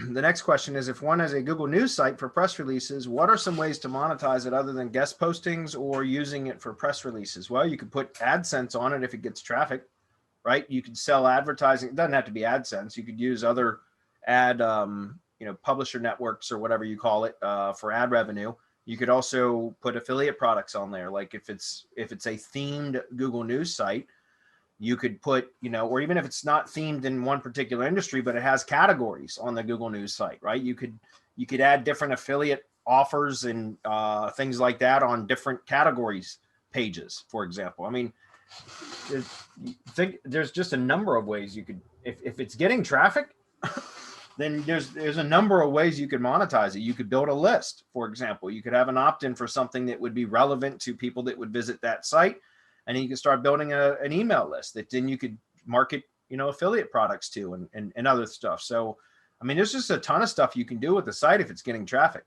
the next question is, if one has a Google News site for press releases, what are some ways to monetize it other than guest postings or using it for press releases? Well, you could put AdSense on it if it gets traffic, right? You could sell advertising. It doesn't have to be AdSense. You could use other ad, publisher networks or whatever you call it, for ad revenue. You could also put affiliate products on there. Like if it's a themed Google News site, you could put, or even if it's not themed in one particular industry, but it has categories on the Google News site, right? You could add different affiliate offers and things like that on different categories pages, for example. I mean, there's just a number of ways you could, if it's getting traffic, then there's a number of ways you could monetize it. You could build a list, for example. You could have an opt-in for something that would be relevant to people that would visit that site. And then you can start building an email list that then you could market, affiliate products to and other stuff. So, I mean, there's just a ton of stuff you can do with the site if it's getting traffic.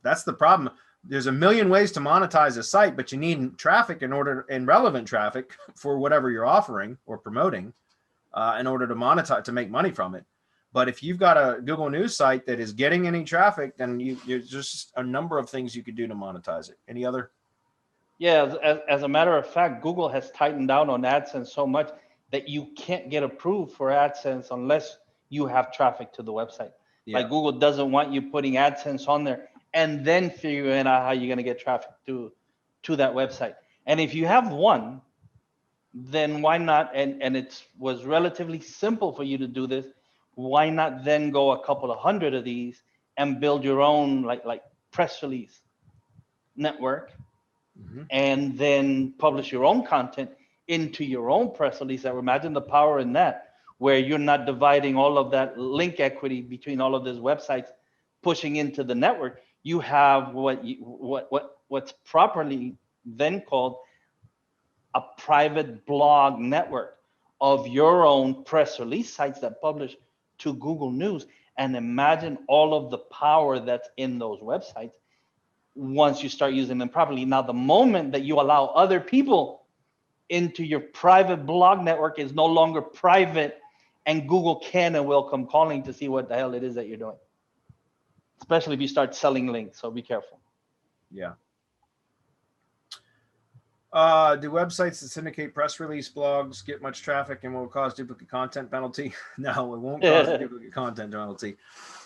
That's the problem. There's a million ways to monetize a site, but you need traffic and relevant traffic for whatever you're offering or promoting in order to monetize, to make money from it. But if you've got a Google News site that is getting any traffic, then there's just a number of things you could do to monetize it. Any other? Yeah, as a matter of fact, Google has tightened down on AdSense so much that you can't get approved for AdSense unless you have traffic to the website. Yeah. Like Google doesn't want you putting AdSense on there and then figuring out how you're going to get traffic to that website. And if you have one, then why not? And it was relatively simple for you to do this. Why not then go a couple of hundred of these and build your own like press release network, and then publish your own content into your own press release? I imagine the power in that, where you're not dividing all of that link equity between all of these websites pushing into the network. You have what's properly then called a private blog network of your own press release sites that publish to Google News. And imagine all of the power that's in those websites once you start using them properly. Now, the moment that you allow other people into your private blog network is no longer private, and Google can and will come calling to see what the hell it is that you're doing, especially if you start selling links. So be careful. Yeah. Do websites that syndicate press release blogs get much traffic and will cause duplicate content penalty? No, it won't cause a duplicate content penalty.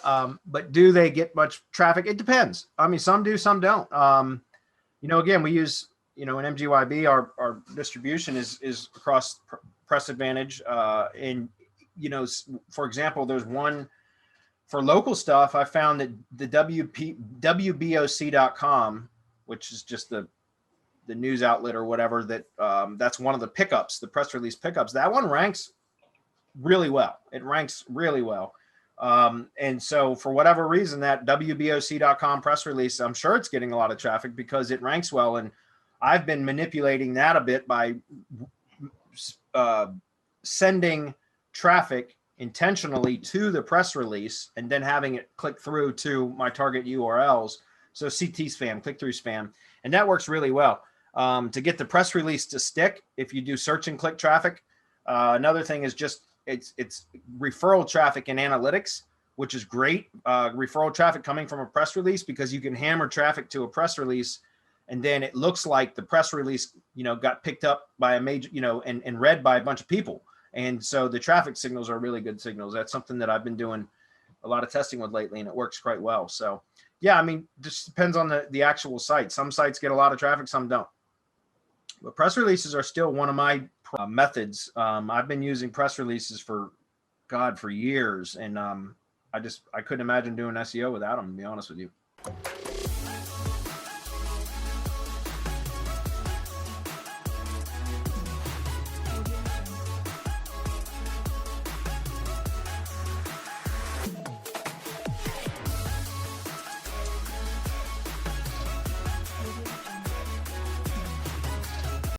But do they get much traffic? It depends. I mean, some do, some don't. Again, we use, in MGYB, our distribution is across Press Advantage. And, for example, there's one for local stuff. I found that the WBOC.com, which is just the news outlet or whatever, that's one of the pickups, the press release pickups. That one ranks really well. It ranks really well. And so for whatever reason, that WBOC.com press release, I'm sure it's getting a lot of traffic because it ranks well. And I've been manipulating that a bit by sending traffic intentionally to the press release and then having it click through to my target URLs. So CT spam, click-through spam. And that works really well. To get the press release to stick, if you do search and click traffic. Another thing is just it's referral traffic in analytics, which is great. Referral traffic coming from a press release, because you can hammer traffic to a press release, and then it looks like the press release, got picked up by a major, and read by a bunch of people. And so the traffic signals are really good signals. That's something that I've been doing a lot of testing with lately, and it works quite well. So yeah, I mean, just depends on the actual site. Some sites get a lot of traffic, some don't. But press releases are still one of my methods. I've been using press releases for years, and I couldn't imagine doing SEO without them, to be honest with you.